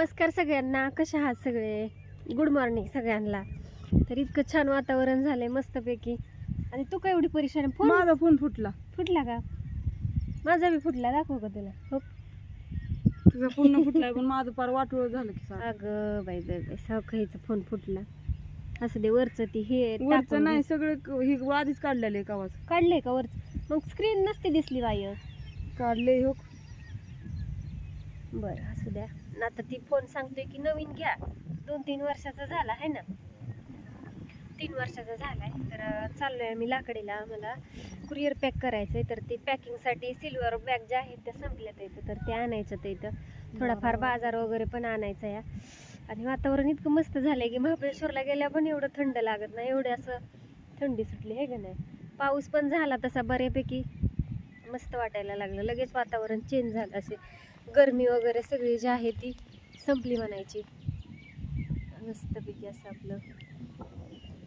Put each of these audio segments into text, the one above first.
नमस्कार सगळ्यांना, कशा आहात सगळे? गुड मॉर्निंग सगळ्यांना. तर इतकं छान वातावरण झालंय मस्तपैकी. आणि तू काय एवढी परेशान? माझा फोन फुटला. फुटला का? माझा बी फुटला, दाखव का तुला? हो, तुझा पूर्ण फुटलाय पण माझं पार वाटोळ झालं की सारं. अगं बाई बाई बाई, सावकाईचा फोन फुटला. असं दे, वरचं ती हे वरचं टाकून नाही, घे. सगळं हे आधीच काढलेलं आहे कावाच. काढले का वरच? मग स्क्रीन नसते दिसली बाई. काढले हो. बरं असू द्या. आता ती फोन सांगतोय की नवीन घ्या. 2-3 वर्षाचा झाला आहे ना, 3 वर्षाचा झालाय. तर चाललोय आम्ही लाकडीला. मला कुरिअर पॅक करायचंय. तर ते पॅकिंगसाठी सिल्वर बॅग ज्या आहेत त्या संपल्यात इथं, तर ते आणायचं. तर इथं थोडाफार बाजार वगैरे पण आणायचा या. आणि वातावरण इतकं मस्त झालंय की महाबळेश्वरला गेल्या पण एवढं थंड लागत नाही, एवढं असं थंडी सुटली आहे का नाही. पाऊस पण झाला तसा बऱ्यापैकी, मस्त वाटायला लागलं. लगेच वातावरण चेंज झालं. असे गरमी वगैरे सगळी जी आहे ती संपली म्हणायची. मस्तपैकी असं आपलं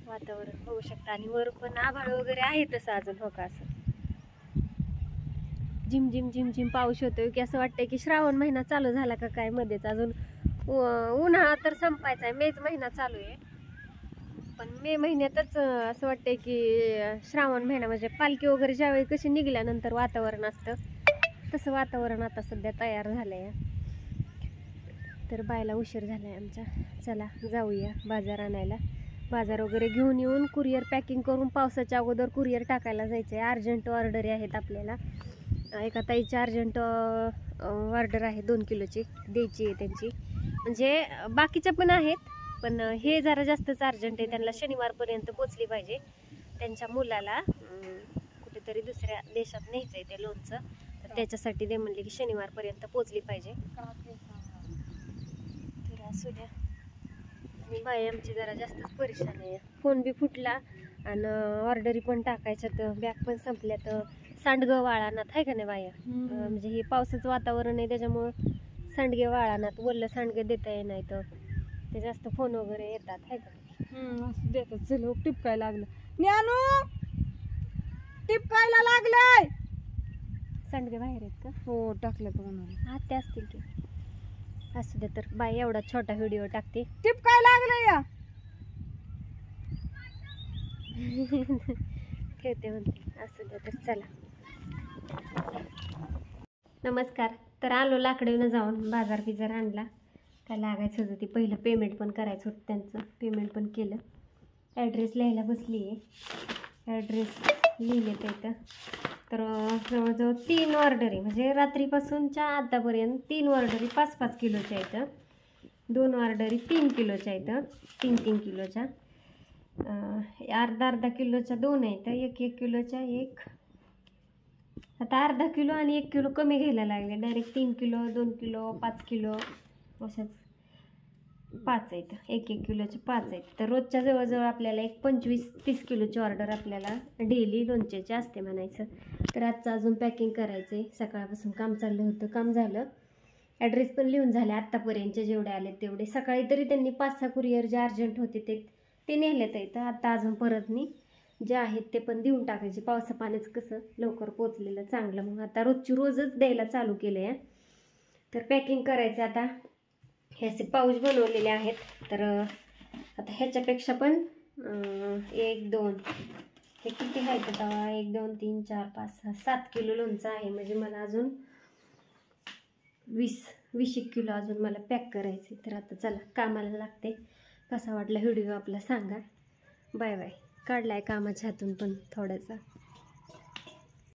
वातावरण बघू शकता. आणि वर पण आभाळ वगैरे आहे तसं अजून, हो का, असं झिम झिम झिम झिम पाऊस होतोय की असं वाटतंय की श्रावण महिना चालू झाला का काय मध्येच. अजून उन्हाळा तर संपायचा आहे, मेच महिना चालू आहे. पण मे महिन्यातच असं वाटतंय की श्रावण महिना म्हणजे पालखी वगैरे ज्यावेळी कशी निघाल्यानंतर वातावरण असतं तसं वातावरण आता सध्या तयार झालंय. तर बायला उशीर झालाय आमचा. चला जाऊया बाजार आणायला. बाजार वगैरे घेऊन येऊन कुरिअर पॅकिंग करून पावसाच्या अगोदर कुरिअर टाकायला जायचं आहे. अर्जंट ऑर्डरी आहेत आपल्याला. एका ताईची अर्जंट ऑर्डर आहे 2 किलोची द्यायची आहे त्यांची. म्हणजे बाकीच्या पण आहेत, पण हे जरा जास्तच अर्जंट आहे. त्यांना शनिवारपर्यंत पोचली पाहिजे. त्यांच्या मुलाला कुठेतरी दुसऱ्या देशात न्यायचं आहे ते लोणचं. तर त्याच्यासाठी ते म्हणले की शनिवारपर्यंत पोचली पाहिजे. तर असू द्या. बाई आमची जरा जास्तच परेशान आहे. फोन बी फुटला आणि ऑर्डरी पण टाकायच्या, तर बॅग पण संपल्या. तर सांडगं वाळानात आहे का नाही बाया. म्हणजे हे पावसाचं वातावरण आहे त्याच्यामुळं सांडगे वाळानात. वल्ल सांडगे देता येणार तर ते जास्त फोन वगैरे येतात आहे का. असं देतात. चल टिपकाय लागलं. ज्ञानू टिपकायला लागलंय. सांडगे बाहेर आहेत का? हो टाकलं तर म्हणून. हा, ते असतील की. असू द्या. तर बाई एवढा छोटा व्हिडिओ टाकते. टिपकाय लागलंय या. ठेवते म्हणते. असू द्या. तर चला. नमस्कार. तर आलो लाकडीनं जाऊन बाजार बिजार आणला. काय लागायचं होतं ते पहिलं पेमेंट पण करायचं होतं त्यांचं. पेमेंट पण केलं. ॲड्रेस लिहायला बसली आहे. ॲड्रेस लिहिले तर इथं. तर जवळजवळ 3 ऑर्डरी म्हणजे रात्रीपासूनच्या आतापर्यंत 3 ऑर्डरी 5-5 किलोच्या इथं. 2 ऑर्डरी 3 किलोच्या इथं, 3-3 किलोच्या. अर्धा किलोच्या 2 आहेत. 1-1 किलोच्या 1. आता अर्धा किलो आणि 1 किलो कमी घ्यायला लागले. डायरेक्ट 3 किलो, 2 किलो, 5 किलो अशाच 5 आहेत. 1-1 किलोचे 5 आहेत. तर रोजच्या जवळजवळ आपल्याला एक 25-30 किलोची ऑर्डर आपल्याला डेली लोणच्याची असते म्हणायचं. तर आजचं अजून पॅकिंग करायचं आहे. सकाळपासून काम चाललं होतं, काम झालं. ॲड्रेस पण लिहून झाले. आत्तापर्यंतचे जेवढे आले तेवढे. सकाळी तरी त्यांनी 5-6 कुरिअर जे अर्जंट होते ते नेलेत इथं. आता अजून परत जे आहेत ते पण देऊन टाकायचे. पावसा पाण्याचं कसं लवकर पोचलेलं चांगलं. मग आता रोजच द्यायला चालू केलं आहे. तर पॅकिंग करायचं आता. हे असे पाऊच बनवलेले आहेत. तर आता ह्याच्यापेक्षा पण 1-2 हे किती आहेत आता? 1-2 3 4 5 6 7 किलो लोणचं आहे. म्हणजे मला अजून 20-21 किलो अजून मला पॅक करायचे. तर आता चला कामाला लागते. कसा वाटला व्हिडिओ आपला सांगा. Bye bye. काढलाय कामाच्या हातून पण थोडासा.